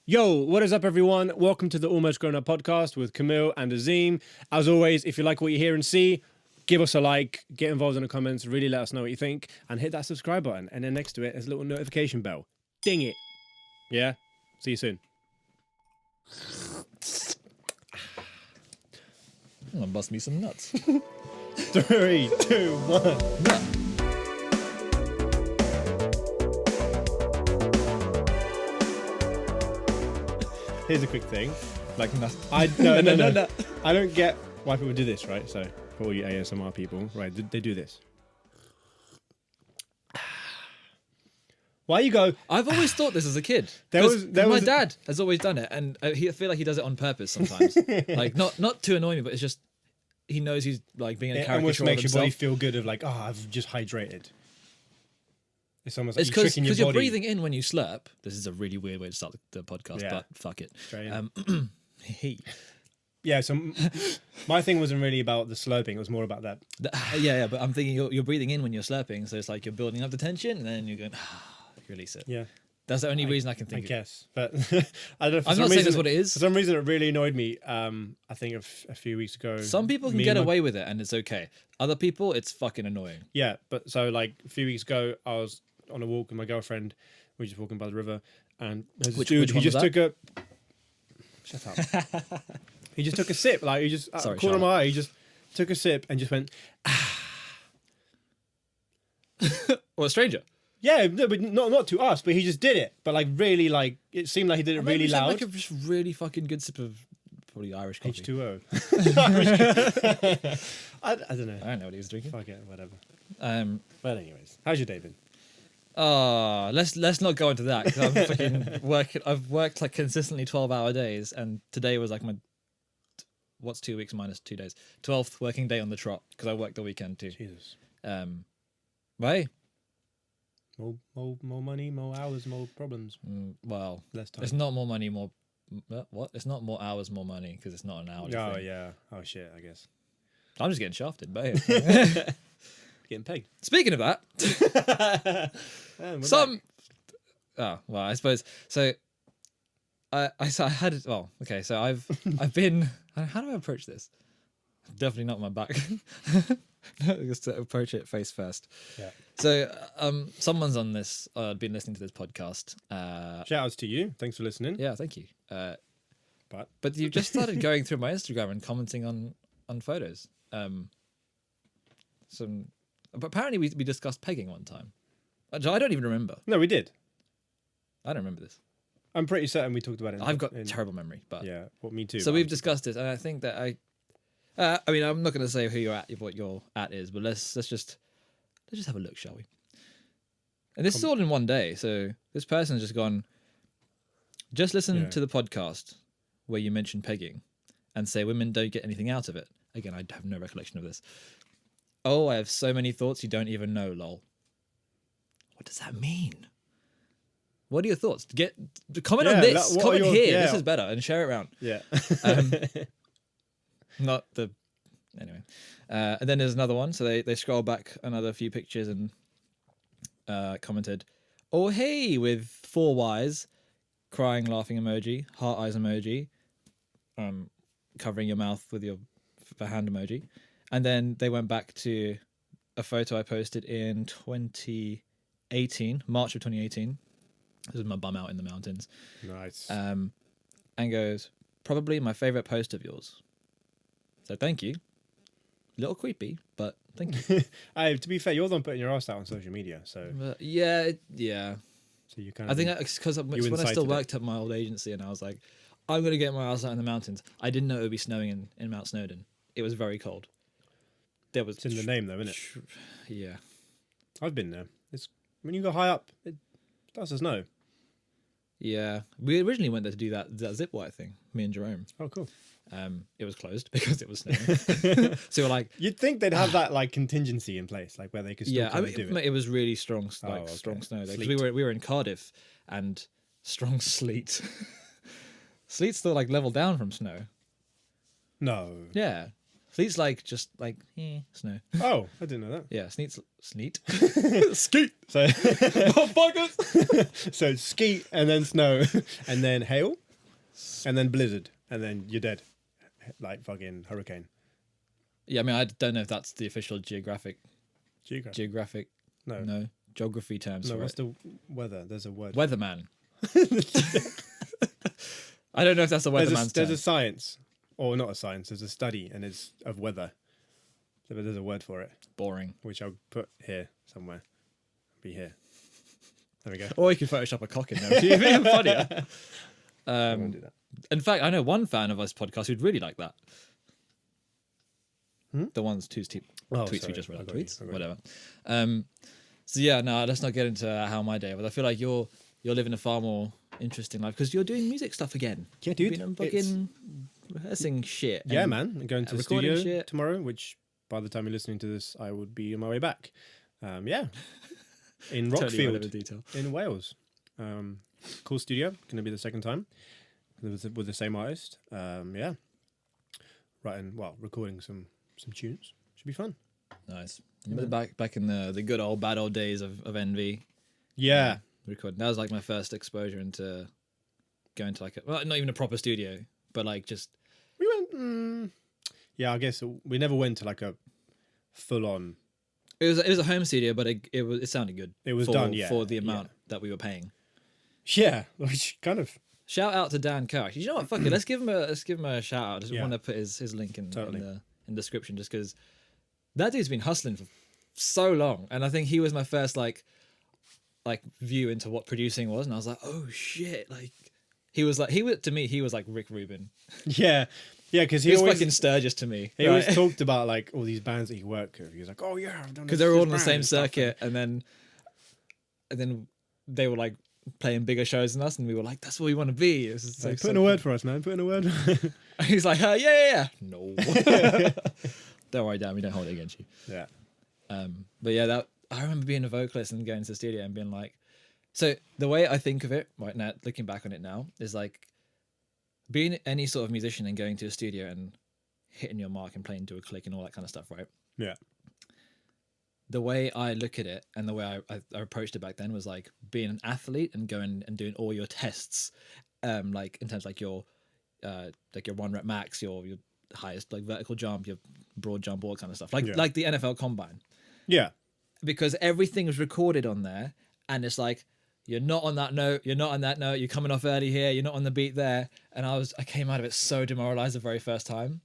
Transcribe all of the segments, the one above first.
Yo, what is up, everyone? Welcome to the Almost Grown Up podcast with Kamil and Azeem. As always, if you like what you hear and see, give us a like, get involved in the comments, really let us know what you think, and hit that subscribe button. And then next to it is a little notification bell. Ding it. Yeah? See you soon. I'm gonna bust me some nuts. 3, 2, 1. Nut. Here's a quick thing. Like nothing. No. I don't get why people do this, right? So, for all you ASMR people, right, they do this. Why you go? I've always thought this as a kid. My dad has always done it, and I feel like he does it on purpose sometimes. Like not to annoy me, but it's just he knows he's like being a It caricature almost of makes your body himself. feel good of like, oh, I've just hydrated. It's almost like It's you're because tricking your you're body. breathing in when you slurp. This is a really weird way to start the podcast, Yeah. but fuck it. Straight in. He. Yeah, so my thing wasn't really about the slurping. It was more about that. Yeah, but I'm thinking you're breathing in when you're slurping, so it's like you're building up the tension, and then you're going, you release it. Yeah. That's the only reason I can I think of. guess. But I don't know. I'm not saying that's what it is. For some reason, it really annoyed me. I think a few weeks ago. Some people can get away with it, and it's okay. Other people, it's fucking annoying. Yeah, but so like a few weeks ago, I was on a walk with my girlfriend. We were just walking by the river, and there's this dude. Which He one just was took a. Shut up. He just took a sip. Like he just Sorry, corner of Charlotte. my eye. He just took a sip and just went. Or a stranger. Yeah, no, but not to us. But he just did it. But like really, like it seemed like he did it really loud. Like a just really fucking good sip of probably Irish coffee. H2O. I don't know. I don't know what he was drinking. Fuck it, whatever. But But anyways, how's your day been? let's not go into that because I'm fucking working. I've worked like consistently 12-hour days, and today was like my what's 2 weeks minus 2 days, 12th working day on the trot because I worked the weekend too. Jesus. Right. More money, more hours, more problems. Well, Less time. it's not more money, more what? It's not more hours, more money because it's not an hour. Oh thing. yeah. Oh shit. I guess. I'm just getting shafted, but hey. Getting pegged. Speaking of that, And we're some. back. Oh well, I suppose so. I had it. Well, okay. So I've been. How do I approach this? Definitely not my back. Just to approach it face first. Yeah. So someone's on this. Been listening to this podcast. Shout outs to you. Thanks for listening. Yeah, thank you. But You just started going through my Instagram and commenting on photos. But apparently we discussed pegging one time. I don't even remember. no, we did. I don't remember this. I'm pretty certain we talked about it. I've got terrible memory, but Yeah. Well, me too. so we've discussed it, and I think that I mean, I'm not going to say who you're at, what your at is, but let's just have a look, shall we? And this is all in one day. So this person's just gone. Just listen to the podcast where you mention pegging, and say women don't get anything out of it. Again, I have no recollection of this. Oh, I have so many thoughts you don't even know, lol. What does that mean? What are your thoughts? Comment on this. what are Comment your- here. yeah. This is better, and share it around. Yeah. Not the anyway. And then there's another one. So they scroll back another few pictures and commented, "Oh hey," with 4 Ys, crying, laughing emoji, heart eyes emoji, covering your mouth with your hand emoji, and then they went back to a photo I posted in 2018, March of 2018. This is my bum out in the mountains. Nice. And goes, probably my favorite post of yours. So thank you. Little creepy, but thank you. To be fair, you're the one putting your ass out on social media, so Yeah. so you kind I of. think it's because when I incited still it. worked at my old agency, and I was like, I'm going to get my ass out in the mountains. I didn't know it would be snowing in Mount Snowdon. It was very cold. There was It's in the name, though, isn't it? Yeah. I've been there. It's when you go high up, it starts to snow. Yeah. We originally went there to do that zip wire thing, me and Jerome. Oh, cool. It was closed because it was snowing. So we're like, You'd think they'd have that like contingency in place, like where they could still yeah, I kind mean, of do it. it was really strong, okay. strong snow. Because Sleet. we were in Cardiff, and strong sleet. Sleet's still like level down from snow. No. Yeah, Sleet's like just like snow. Oh, I didn't know that. Yeah, sleet. Skeet. So, Motherfuckers. so skeet and then snow and then hail and then blizzard and then you're dead, like fucking hurricane. Yeah, I mean, I don't know if that's the official geographic. No. Geography terms. No, for what's it. the weather? There's a word. Weatherman. I don't know if that's a weatherman's There's term. a science, or not a science. There's a study, and it's of weather. So there's a word for it, Boring. which I'll put here somewhere. Be here. There we go. Or you could Photoshop a cock in there. It'd be even funnier. I won't do that. In fact, I know one fan of this podcast who'd really like that. The ones tweets we sorry. just read. I got you. Whatever. So yeah, no, let's not get into how my day was. I feel like you're living a far more interesting life because you're doing music stuff again. Yeah, dude. You've been fucking rehearsing shit. Yeah, and man. I'm going to the recording studio shit. tomorrow, which by the time you're listening to this, I would be on my way back. Yeah. In Totally Rockfield, relevant detail. in Wales. Cool studio. Going to be the second time with the same artist. Yeah. Recording some tunes. Should be fun. Nice. Remember back in the good old bad old days of Envy. Yeah. Recording. That was like my first exposure into going to not even a proper studio, but like just We went. Yeah, I guess we never went to like a full on. it was a home studio, but it sounded good. It was done, yeah, for the amount that we were paying. Yeah, which kind of. Shout out to Dan Kirk. You know what? Fuck it. Let's give him a shout out. I just Yeah. want to put his link in Totally. the description, just because that dude's been hustling for so long, and I think he was my first like view into what producing was, and I was like, oh shit! Like he was to me he was like Rick Rubin. Yeah, because He was fucking Sturgis to me. He always talked about like all these bands that he worked with. He was like, "Oh yeah, I've done." Because they were all on the same circuit, and then they were like playing bigger shows than us, and we were like, "That's what we want to be." It was Like, put in a word for us, man. Put in a word. He's like, yeah. No, don't worry, Dan. We don't hold it against you. Yeah. But yeah, that I remember being a vocalist and going to the studio and being like, so the way I think of it right now, looking back on it now, is like being any sort of musician and going to a studio and hitting your mark and playing to a click and all that kind of stuff, right? Yeah. The way I look at it and the way I approached it back then was like being an athlete and going and doing all your tests, like in terms of like your 1 rep max, your highest like vertical jump, your broad jump, all that kind of stuff, like the NFL combine. Yeah. Because everything is recorded on there, and it's like you're not on that note, you're coming off early here, you're not on the beat there, and I came out of it so demoralized the very first time.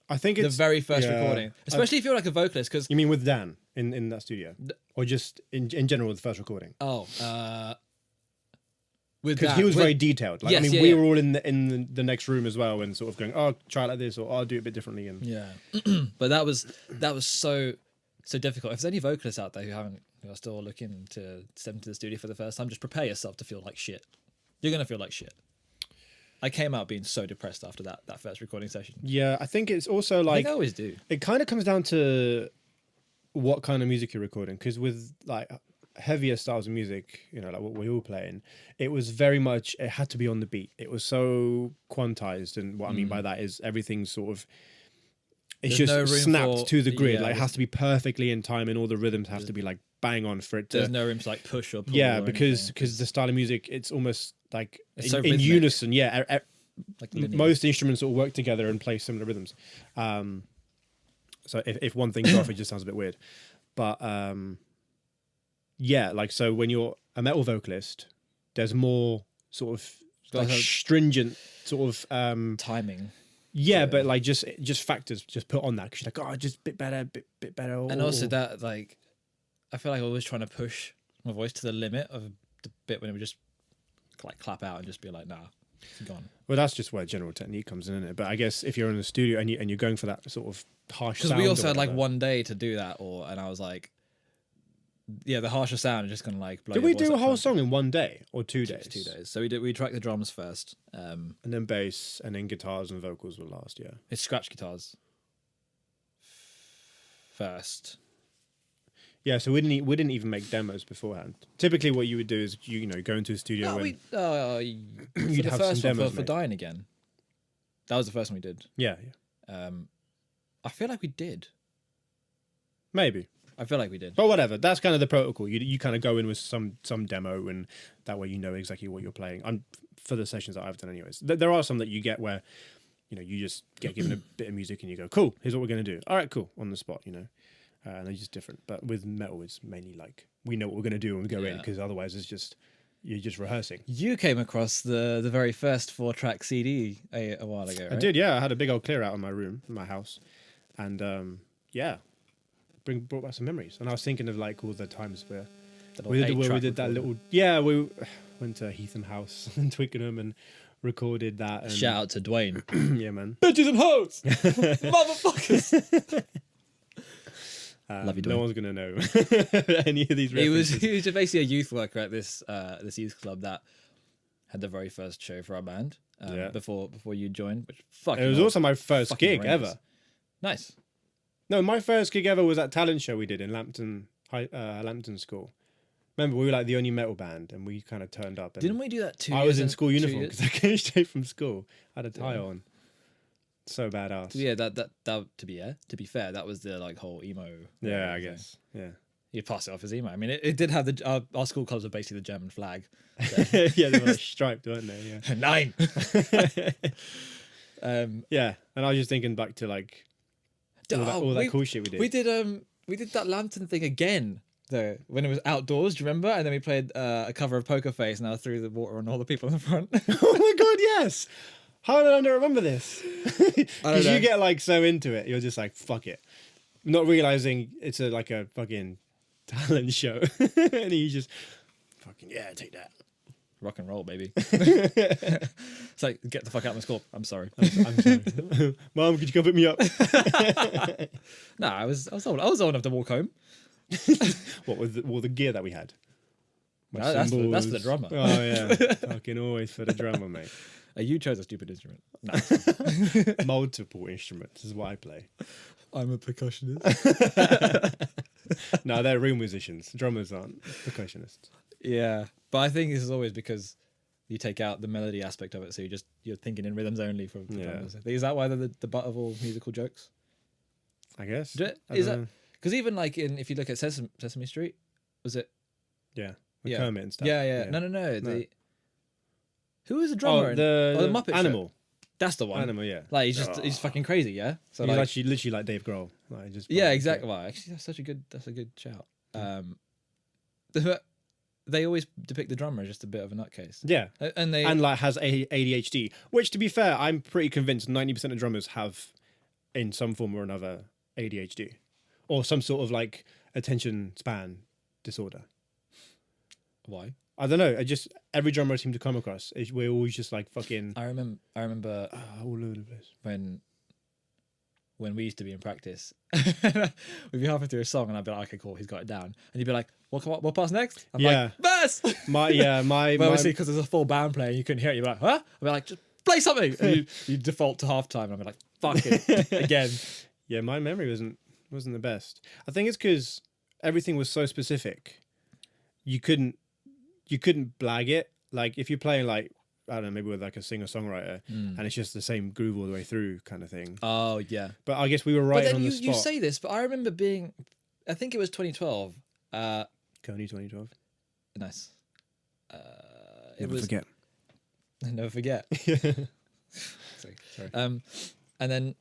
I think it's the very first recording, especially if you're like a vocalist. Because you mean with Dan in that studio, or just in general with the first recording? With Because he was very detailed. Like, Yes, I mean, yeah, we yeah. were all in the next room as well, and sort of going, "Oh, try it like this," or "Oh, I'll do it a bit differently." And yeah, but that was so difficult. If there's any vocalists out there who are still looking to step into the studio for the first time, just prepare yourself to feel like shit. You're gonna feel like shit. I came out being so depressed after that first recording session. yeah, I think it's also I like think I always do. it kind of comes down to what kind of music you're recording. Because with like heavier styles of music, like what we all playing, it was very much it had to be on the beat. It was so quantized, and what I mean by that is everything's sort of it's There's just no room snapped for- to the grid. yeah, like it has to be perfectly in time, and all the rhythms have to be like bang on for it to. There's no room to like push or pull. Yeah, or because anything. the style of music, it's almost like It's so in rhythmic. unison. Yeah, like linear. most instruments all work together and play similar rhythms. So if one thing's off, it just sounds a bit weird. But yeah, like so when you're a metal vocalist, there's more sort of like Like a- stringent sort of timing. yeah, but like just factors just put on that because you're like, oh, just bit better, bit better. And also that like I feel like I'm always trying to push my voice to the limit of the bit when it would just like clap out and just be like, nah, it's gone. Well, that's just where general technique comes in, isn't it? But I guess if you're in the studio and you're going for that sort of harsh Because sound, we also or had like whatever. one day to do that, and I was like, yeah, the harsher sound is just gonna like blow. Did your we voice do a up whole front. song in one day or 2 Just days? 2 days. So we tracked the drums first. And then bass, and then guitars and vocals were last. Yeah. It's scratch guitars first. Yeah, so we didn't even make demos beforehand. Typically, what you would do is you go into a studio No, and we You'd the have first some one demos for made. Dying Again. That was the first one we did. yeah. I feel like we did. Maybe. I feel like we did. But whatever, that's kind of the protocol. You kind of go in with some demo, and that way you know exactly what you're playing. For the sessions that I've done, anyways. There are some that you get where, you just get given a bit of music and you go, cool, here's what we're gonna do. All right, cool, on the spot, and they're just different. But with metal, it's mainly like we know what we're gonna do when we go in, because otherwise you're just rehearsing. You came across the very first 4-track CD a while ago, right? I did, yeah. I had a big old clear out in my room, in my house, and brought back some memories. And I was thinking of like all the times where we did that little. Yeah, we went to Heatham House in Twickenham and recorded that. And Shout out to Dwayne. Yeah, man. Bitches and hoes, motherfuckers. Love you, Dwayne. No one's gonna know any of these He was references. just basically a youth worker at this youth club that had the very first show for our band before you joined. Which It was also my first fucking gig horrendous. ever. Nice. No, my first gig ever was that talent show we did in Lambton School. Remember, we were like the only metal band, and we kind of turned up. And Didn't we do that 2 years? I was in school 2 uniform years? because I came straight from school. I had a tie on. So badass. Yeah, that to be fair, that was the like whole emo. Yeah, I thing. guess. Yeah. You pass it off as emo. I mean, it did have our school colours were basically the German flag. Yeah, they were like striped, weren't they? Yeah. 9. Yeah, and I was just thinking back to like all that cool shit we did. We did that lantern thing again though when it was outdoors. Do you remember? And then we played a cover of Poker Face, and I threw the water on all the people in the front. Oh my god, yes! How did I not remember this? Because know. you get like so into it, you're just like, fuck it. Not realizing it's like a fucking talent show. And you just fucking, take that. Rock and roll, baby. It's like, get the fuck out of my school. I'm sorry. I'm sorry. Mom, could you come pick me up? No, I was old enough to walk home. What with all the gear that we had? My That's for the cymbals. drummer. Oh yeah, fucking always for the drummer, mate. You chose a stupid instrument. No, Multiple instruments is what I play. I'm a percussionist. No, they're real musicians. Drummers aren't percussionists. Yeah, but I think this is always because you take out the melody aspect of it, so you're thinking in rhythms only for drummers. Is that why they're the butt of all musical jokes? I guess. Is that because even like if you look at Sesame Street, was it? Yeah. Yeah. Kermit and stuff. Yeah. No. Who was the drummer? Oh, the Muppet Animal. Show? That's the one. Animal, yeah. Like he's fucking crazy, yeah. So He's like, actually literally like Dave Grohl. Like, just yeah, exactly. Well, actually, that's a good shout. They always depict the drummer as just a bit of a nutcase. Yeah. And like has ADHD, which to be fair, I'm pretty convinced 90% of drummers have in some form or another ADHD or some sort of like attention span disorder. Why? I don't know. Every drummer I seem to come across, we're always just like fucking. I remember all over the place. When we used to be in practice, we'd be halfway through a song, and I'd be like, "Okay, cool, he's got it down," and you'd be like, "What pass next?" I'm like, "Verse." My But obviously, because there's a full band playing, you couldn't hear it. You'd be like, "Huh?" I'd be like, "Just play something." And you default to halftime, and I'd be like, "Fuck it," again. Yeah, my memory wasn't the best. I think it's because everything was so specific. You couldn't blag it. Like if you're playing like, I don't know, maybe with like a singer-songwriter and it's just the same groove all the way through kind of thing. Oh yeah. But I guess we were But writing then on the you spot. say this, but I remember being, I think it was 2012. Coney 2012. Nice. Never forget. Never forget. Sorry. And then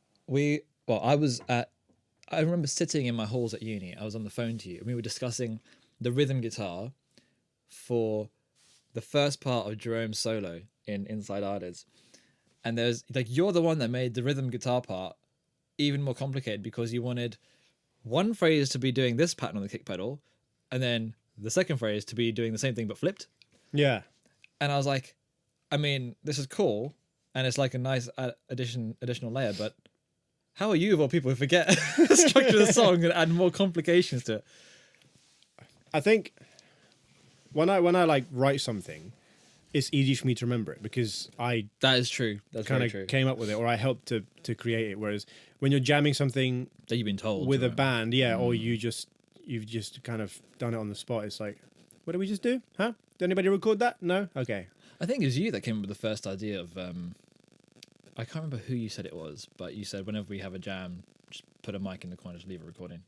I remember sitting in my halls at uni. I was on the phone to you, and we were discussing the rhythm guitar for the first part of Jerome's solo in Inside Artists. And there's like, you're the one that made the rhythm guitar part even more complicated because you wanted one phrase to be doing this pattern on the kick pedal, and then the second phrase to be doing the same thing but flipped. Yeah. And I was like, I mean, this is cool, and it's like a nice additional layer, but how are you of all people who forget the structure of the song and add more complications to it? I think when I like write something, it's easy for me to remember it because That is true. That's kind very of true. came up with it or I helped to create it. Whereas when you're jamming something That you've been told. with a right? band, or you've just kind of done it on the spot, it's like, what did we just do? Huh? Did anybody record that? No? Okay. I think it was you that came up with the first idea of, I can't remember who you said it was, but you said whenever we have a jam, just put a mic in the corner, just leave it recording.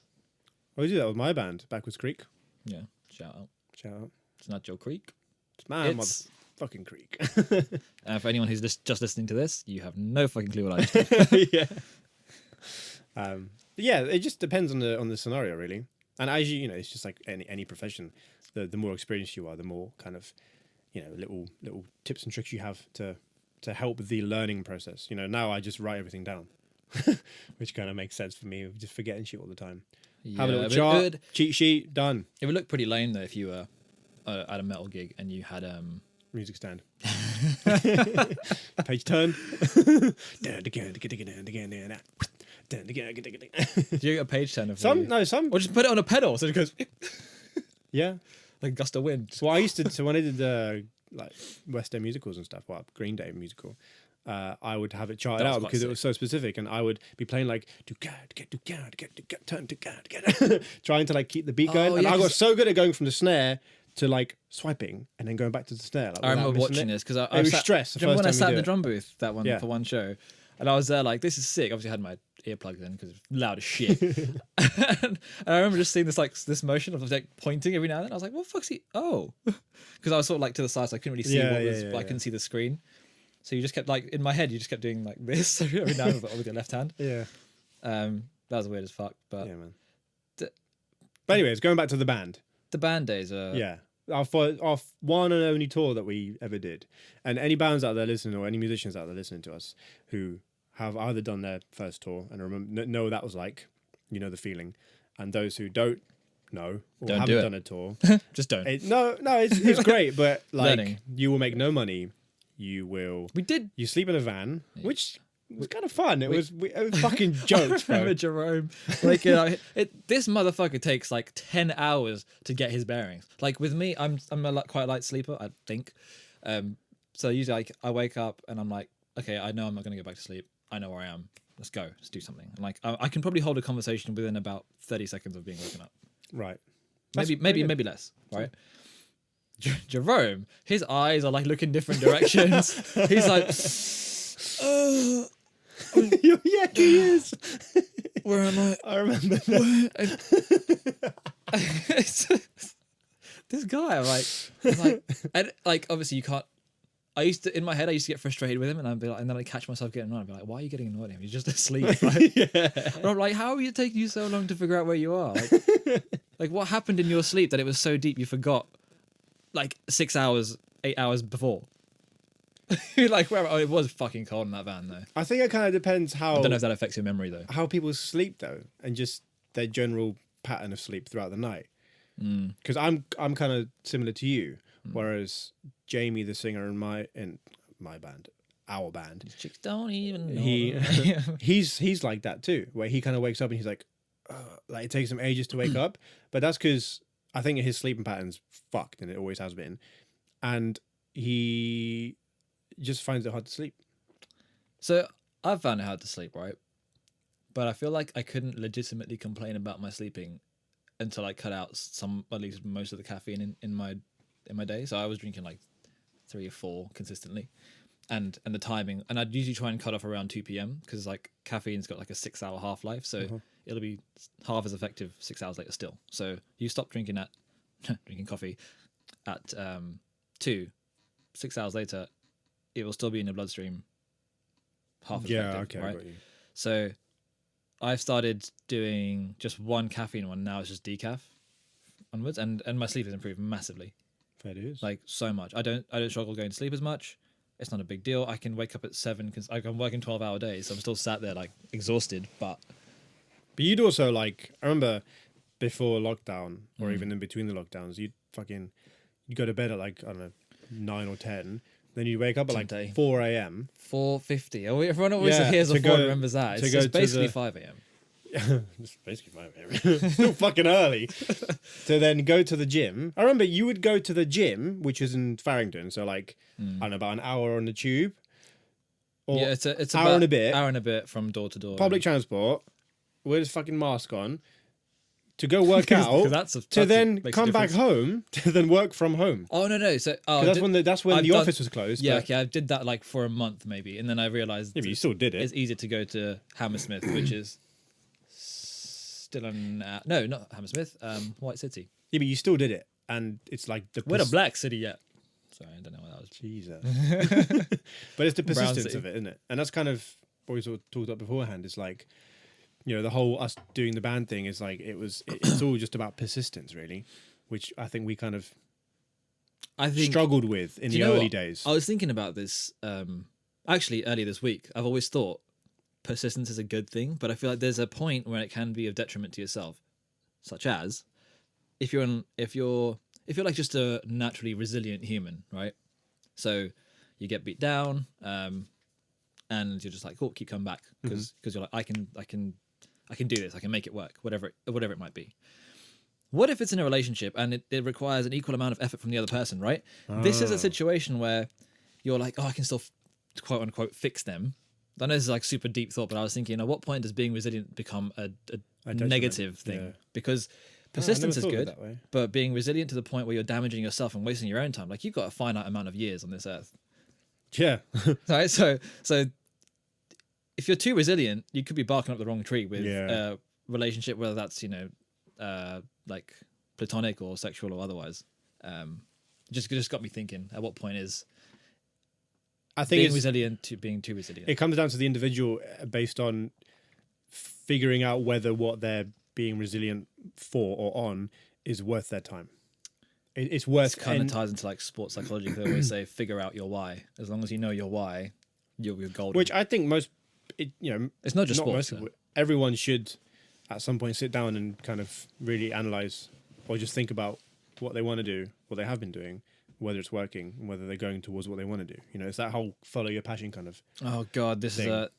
I do that with my band, Backwards Creek. Yeah, shout out. Shout out. It's not Joe Creek. It's my It's fucking creek. for anyone who's just listening to this, you have no fucking clue what I just did. Yeah. Yeah, it just depends on the scenario, really. And as you know, it's just like any profession. The more experienced you are, the more kind of, little tips and tricks you have to help the learning process. Now I just write everything down, which kind of makes sense for me. Just forgetting shit all the time. Have a little chart, cheat sheet, done. It would look pretty lame though if you were at a metal gig and you had Music stand. Page turn. Do you get a page turner? Some. Or just put it on a pedal so it goes. Yeah. Like a gust of wind. So I used to. So when I did like West End musicals and stuff, Green Day musical, I would have it charted out because it was so specific, and I would be playing like turn trying to like keep the beat going. And I got so good at going from the snare to like swiping and then going back to the snare. Like, I remember watching this because I was stressed. Remember when I sat in the drum booth for one show, and I was there like, this is sick. Obviously, I had my earplugs in because it's loud as shit. And I remember just seeing this motion of like pointing every now and then. I was like, what the fuck's he? Oh, because I was sort of like to the side, so I couldn't really see what was. I couldn't see the screen. So you just kept like in my head, you just kept doing like this every now and then with your left hand. Yeah. That was weird as fuck. But yeah, man. But anyways, going back to the band. The band days are... Yeah. Our one and only tour that we ever did. And any bands out there listening or any musicians out there listening to us who have either done their first tour and know what that was like, the feeling. And those who don't know or haven't done a tour. Just don't. It's great, but like Learning. You will make no money. You sleep in a van, which was kind of fun. It was fucking jokes, bro. I remember Jerome. Like, this motherfucker takes like 10 hours to get his bearings. Like with me, I'm quite a light sleeper, I think. So usually like I wake up and I'm like, okay, I know I'm not going to go back to sleep. I know where I am. Let's go. Let's do something. And like I can probably hold a conversation within about 30 seconds of being woken up. Right. Maybe less. Right. Jerome, his eyes are like looking different directions. He's like, yeah, he is. Where am I? I remember that. This guy, I'm like, and like obviously you can't. In my head, I used to get frustrated with him, and I'd be like, and then I catch myself getting annoyed. I'd be like, why are you getting annoyed at him? He's just asleep. Right? And I'm like, how are you taking you so long to figure out where you are? Like what happened in your sleep that it was so deep you forgot? Like 6 hours, 8 hours before. Like where? Oh, it was fucking cold in that van though. I think it kind of depends how. I don't know if that affects your memory though. How people sleep though, and just their general pattern of sleep throughout the night. Because I'm kind of similar to you, whereas Jamie, the singer in my band, our band, These chicks don't even know. he's like that too, where he kind of wakes up and he's like it takes him ages to wake up, but that's because I think his sleeping pattern's fucked, and it always has been, and he just finds it hard to sleep. So I've found it hard to sleep, right? But I feel like I couldn't legitimately complain about my sleeping until I cut out at least most of the caffeine in my day. So I was drinking like 3 or 4 consistently, and the timing. And I'd usually try and cut off around 2 p.m. because like caffeine's got like a 6-hour half-life, so it'll be half as effective 6 hours later still. So you stop drinking coffee at 2, 6 hours later, it will still be in your bloodstream half as effective. Okay, right? Got you. So I've started doing just one caffeine one. Now it's just decaf onwards, and my sleep has improved massively. Fair dues. Like so much. I don't struggle going to sleep as much. It's not a big deal. I can wake up at 7 because I'm working 12-hour days. So I'm still sat there like exhausted, but you'd also like, I remember before lockdown or even in between the lockdowns, you'd go to bed at like, I don't know, 9 or 10. Then you wake up at like 4 a.m. 4:50. Everyone always hears a 4 remembers that. It's just basically 5 a.m. It's basically 5 a.m. Still fucking early. To then go to the gym. I remember you would go to the gym, which is in Farringdon, so like, I don't know, about an hour on the tube. Or yeah, it's hour about and a bit. Hour and a bit from door to door. Public transport, with his fucking mask on, to go work out, to then come back home, to then work from home. Oh no! So that's when the office was closed. Yeah, okay, I did that like for a month maybe, and then I realised. Yeah, but you still did it. It's easier to go to Hammersmith, which is Still on no, not Hammersmith. White City. Yeah, but you still did it, and it's like the We're not Black City yet. Sorry, I don't know what that was. Jesus. But it's the Brown persistence City. of it, isn't it? And that's kind of what we sort of talked about beforehand. It's like, you know, the whole us doing the band thing is like it's all just about persistence, really, which I think we kind of struggled with in Do the you know early what? days. I was thinking about this actually earlier this week. I've always thought persistence is a good thing, but I feel like there's a point where it can be of detriment to yourself, such as if you're like just a naturally resilient human, right? So you get beat down, and you're just like, cool, keep coming back because you're like, I can do this, I can make it work, whatever it might be. What if it's in a relationship and it requires an equal amount of effort from the other person, right? This is a situation where you're like, oh, I can still quote unquote fix them. I know this is like super deep thought, but I was thinking, at what point does being resilient become a negative thing? Yeah. Because persistence is good, but being resilient to the point where you're damaging yourself and wasting your own time, like you've got a finite amount of years on this earth. Yeah. Right. So if you're too resilient, you could be barking up the wrong tree with a relationship, whether that's, like platonic or sexual or otherwise. Just got me thinking, at what point is I think being resilient to being too resilient? It comes down to the individual based on figuring out whether what they're being resilient for or on is worth their time. It's worth. It kind of ties into like sports psychology. They always say, figure out your why. As long as you know your why, you're golden. Which I think it's not just sports. Most everyone should at some point sit down and kind of really analyze or just think about what they want to do, what they have been doing, whether it's working, and whether they're going towards what they want to do. You know, it's that whole follow your passion kind of. Oh God, this thing. is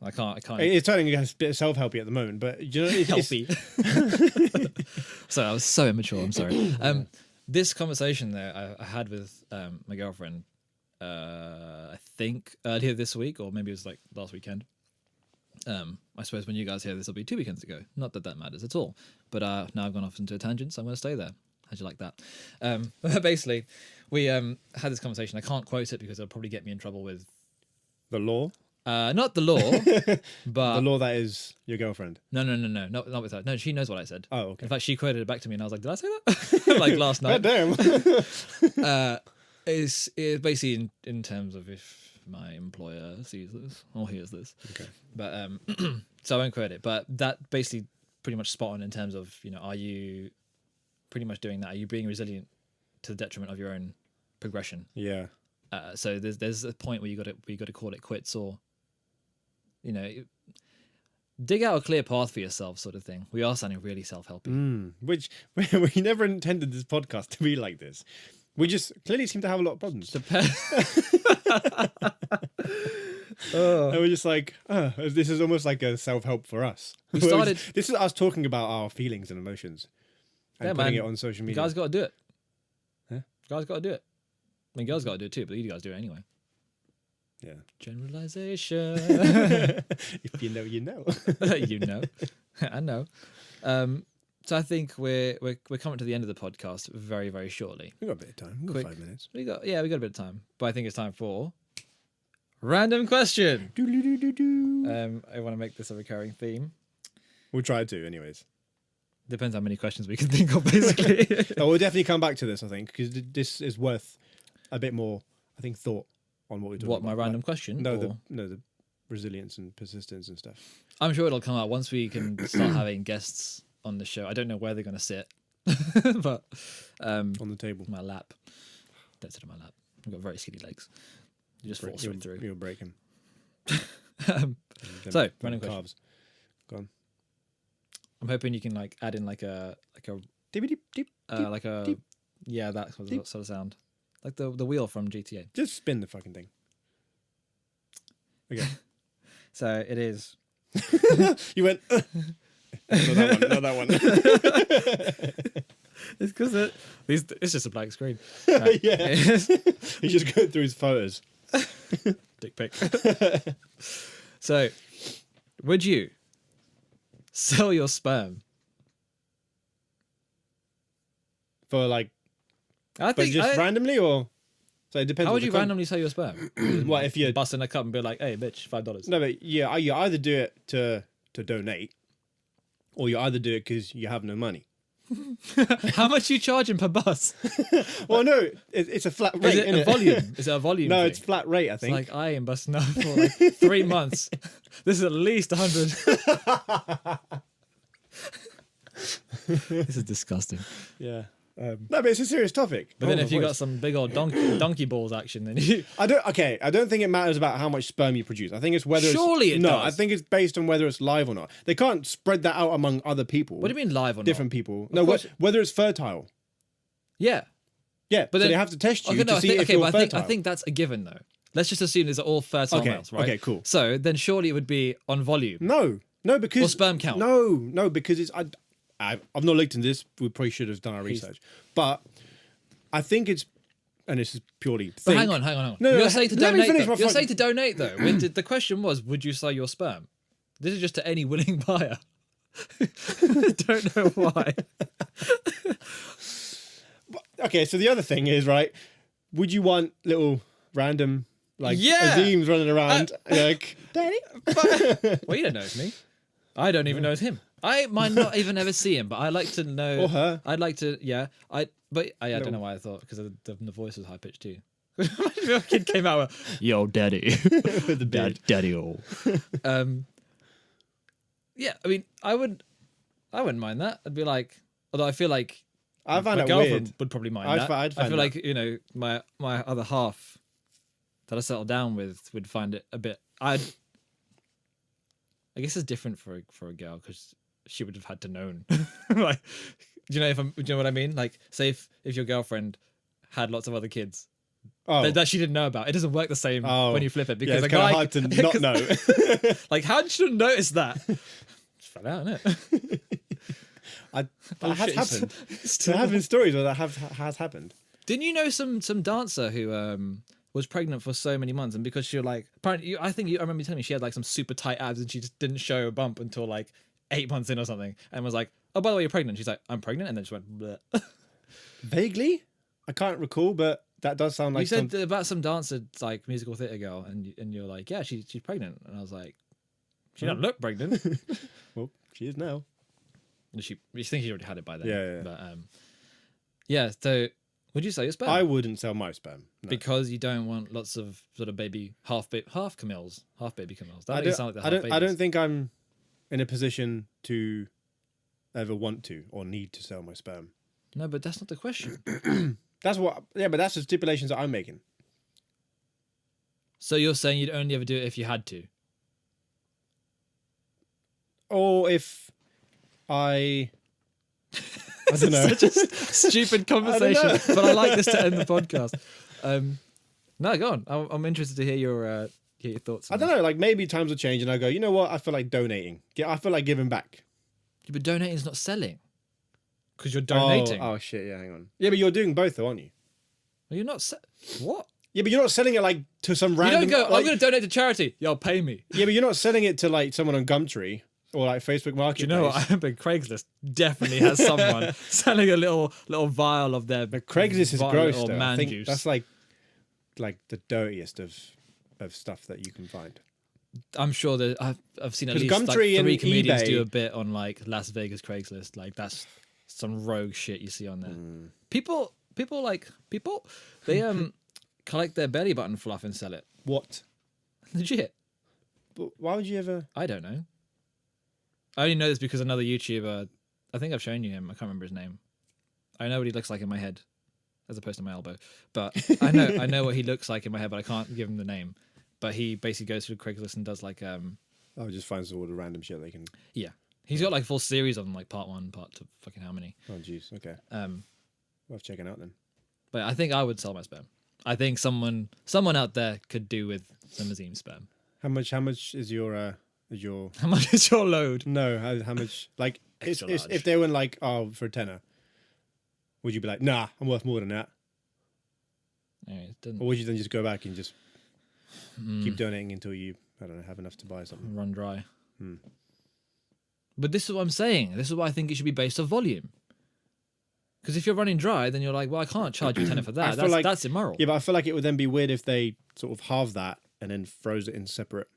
I can't. It's turning a bit self-helpy at the moment, but you know, it's Helpy. Sorry, I was so immature. I'm sorry. This conversation there I had with my girlfriend, I think earlier this week, or maybe it was like last weekend. I suppose when you guys hear this, it'll be 2 weekends ago. Not that matters at all. But now I've gone off into a tangent, so I'm going to stay there. How'd you like that? Basically, we had this conversation. I can't quote it because it'll probably get me in trouble with the law. Not the law, but the law that is your girlfriend. No, not with her. No, she knows what I said. Oh, okay. In fact, she quoted it back to me, and I was like, "Did I say that?" Like last night. God damn. It's basically in terms of if my employer sees this or hears this. Okay. But so I won't quote it. But that basically pretty much spot on in terms of, are you pretty much doing that? Are you being resilient to the detriment of your own progression? Yeah. So there's a point where you got to call it quits, or dig out a clear path for yourself, sort of thing. We are sounding really self-helpy. Which we never intended this podcast to be like this. We just clearly seem to have a lot of problems. And we're just like, this is almost like a self-help for us. This is us talking about our feelings and emotions and putting it on social media. You guys got to do it. Huh? Guys got to do it. I mean, girls got to do it too, but you guys do it anyway. Yeah. Generalization. If you know, you know. You know. I know. So I think we're coming to the end of the podcast very, very shortly. We've got a bit of time. We've got 5 minutes. We got a bit of time. But I think it's time for random question. I want to make this a recurring theme. We'll try to, anyways. Depends how many questions we can think of, basically. We'll definitely come back to this, I think, because this is worth a bit more, I think, thought on what we're doing. What, my random question? No, the resilience and persistence and stuff. I'm sure it'll come out once we can start having guests on the show. I don't know where they're going to sit, but on the table. My lap. Don't sit on my lap. I've got very skinny legs. You just fall straight through. You'll break him. So, random question. Calves. Go on. I'm hoping you can add in like a yeah, that sort of sound, like the wheel from GTA. Just spin the fucking thing. Okay. So it is. You went. Not that one. It's because it's just a blank screen. Right. Yeah. He's just going through his photos. Dick pic. So, would you sell your sperm for randomly, or so it depends. How would you randomly sell your sperm? What if you're busting a cup and be like, "Hey, bitch, $5." No, but yeah, you either do it to donate, or you either do it because you have no money. How much are you charging per bus? Well, no, it's a flat rate. Is it a volume? Is it a volume? No, thing? it's flat rate. I It's think. like I ain't busting up for like 3 months. This is at least 100. This is disgusting. Yeah. No, but it's a serious topic. But then if you got some big old donkey balls action, then you... I don't think it matters about how much sperm you produce. I think it's whether Surely it no, does. I think it's based on whether it's live or not. They can't spread that out among other people. What do you mean live or Different not? people. No, course- whether it's fertile. Yeah. Yeah, but so then- they have to test you Okay, to no, see if you're but fertile. I think that's a given though. Let's just assume these are all fertile Okay, males, right? okay, cool. So then surely it would be on volume. No, because Or sperm count. No, because it's I've not looked into this. We probably should have done our research, but I think it's, and this is purely. But hang on. No, You're saying to let me donate. finish Though. my You're fucking- saying to donate though. The question was, would you sell your sperm? This is just to any willing buyer. Don't know why. Okay, so the other thing is, right, would you want little random like Yeah. Azeems running around like daddy? Well, you don't know it's me. I don't even know it's him. I might not even ever see him, but I like to know. Or her. I'd like to, yeah. I don't know why I thought, because the voice was high pitched too. Your kid came out with, "Yo, daddy, With the beard. daddy-o." Yeah, I mean, I wouldn't mind that. I'd be like, although I feel like I find my it girlfriend weird. would probably mind I'd that. fi- I'd I find feel that. like my other half that I settled down with would find it a bit. I guess it's different for a girl because she would have had to known. Like, do you know what I mean? Like, say if your girlfriend had lots of other kids Oh, that she didn't know about, it doesn't work the same Oh. when you flip it yeah, because it's a kind guy of hard to not know. like, how did you notice that? Just fell out, innit? That Oh, has shit, happened. still- There have been stories where that has happened. Didn't you know some dancer who was pregnant for so many months, and because she like apparently I remember you telling me she had like some super tight abs and she just didn't show a bump until like 8 months in or something, and was like, "Oh, by the way, you're pregnant." She's like, "I'm pregnant," and then she went, bleh. Vaguely, I can't recall, but that does sound like You said about some dancer, like musical theatre girl, and you're like, "Yeah, she's pregnant," and I was like, "She doesn't look pregnant." Well, she is now. You think she already had it by then? Yeah. But yeah. So would you say your sperm? I wouldn't sell my sperm. No. Because you don't want lots of sort of baby half baby Camils. That I makes it sound like I they're don't. half I don't babies. think I'm in a position to ever want to or need to sell my sperm. No, but that's not the question. That's what. Yeah, but that's the stipulations that I'm making. So you're saying you'd only ever do it if you had to? Or if I don't know. Such a stupid conversation, but I like this to end the podcast. No, go on. I'm interested to hear your thoughts. I don't know. Like maybe times will change, and I go. You know what? I feel like donating. I feel like giving back. Yeah, but donating is not selling, because you're donating. Oh shit! Yeah, hang on. Yeah, but you're doing both, though, aren't you? You're not. What? Yeah, but you're not selling it like to some You random. don't go. like- I'm going to donate to charity. Yo, pay me. Yeah, but you're not selling it to like someone on Gumtree or like Facebook Do Marketplace. you know what? I bet Craigslist definitely has someone selling a little vial of their. But Craigslist is vial gross. or Though. I man think juice. that's like the dirtiest of stuff that you can find. I'm sure that I've seen at 'Cause least like Gumtree and 3 comedians eBay- do a bit on like Las Vegas Craigslist. Like that's some rogue shit you see on there. People they collect their belly button fluff and sell it. What? Legit. But why would you ever? I don't know. I only know this because another YouTuber, I think I've shown you him. I can't remember his name. I know what he looks like in my head, as opposed to my elbow. But I know what he looks like in my head, but I can't give him the name. But he basically goes through Craigslist and does like Oh, just finds all the random shit they can. yeah. He's got like a full series of them, like part 1, part 2, fucking how many. Oh, jeez. Okay. Worth checking out then. But I think I would sell my sperm. I think someone out there could do with some Azeem sperm. How much is your How much is your load? No, how much? Like, Extra it's, large. if they were like, oh, for a tenner, would you be like, nah, I'm worth more than that? Anyway, it didn't Or would you then just go back and just keep donating until you, I don't know, have enough to buy something? run dry. Hmm. But this is what I'm saying. This is why I think it should be based on volume. Because if you're running dry, then you're like, well, I can't charge you tenner for that. That's immoral. Yeah, but I feel like it would then be weird if they sort of halve that and then froze it in separate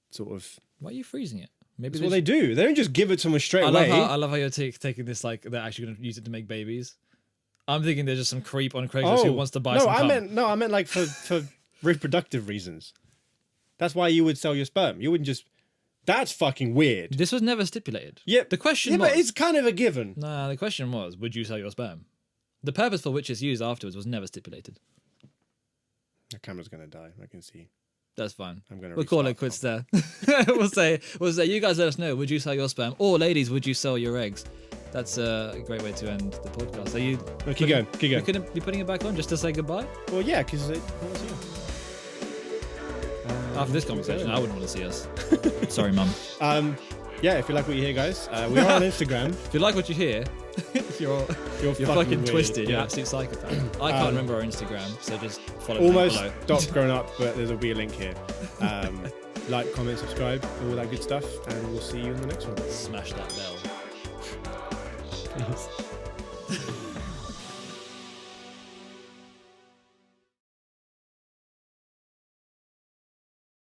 sort of. Why are you freezing it? Maybe That's what they do. They don't just give it to someone straight I away. love how you're taking this like they're actually going to use it to make babies. I'm thinking there's just some creep on Craigslist who wants to buy some cum. I meant like for reproductive reasons. That's why you would sell your sperm. You wouldn't just. That's fucking weird. This was never stipulated. Yep. The question was. But it's kind of a given. Nah, the question was, would you sell your sperm? The purpose for which it's used afterwards was never stipulated. The camera's gonna die. I can see. That's fine. We'll call it quits there. we'll say, you guys let us know. Would you sell your sperm? Or ladies, would you sell your eggs? That's a great way to end the podcast. Are you? Keep going. You couldn't be putting it back on just to say goodbye? Well, yeah, because After this conversation, I wouldn't want to see us. Sorry, mum. Yeah, if you like what you hear, guys, we are on Instagram. If you like what you hear, you're fucking weird. twisted. Yeah. You're an absolute psychopath. I can't remember our Instagram, so just follow me below. Almostgrownup, but there'll be a link here. Like, comment, subscribe, all that good stuff, and we'll see you in the next one. Smash that bell. Peace.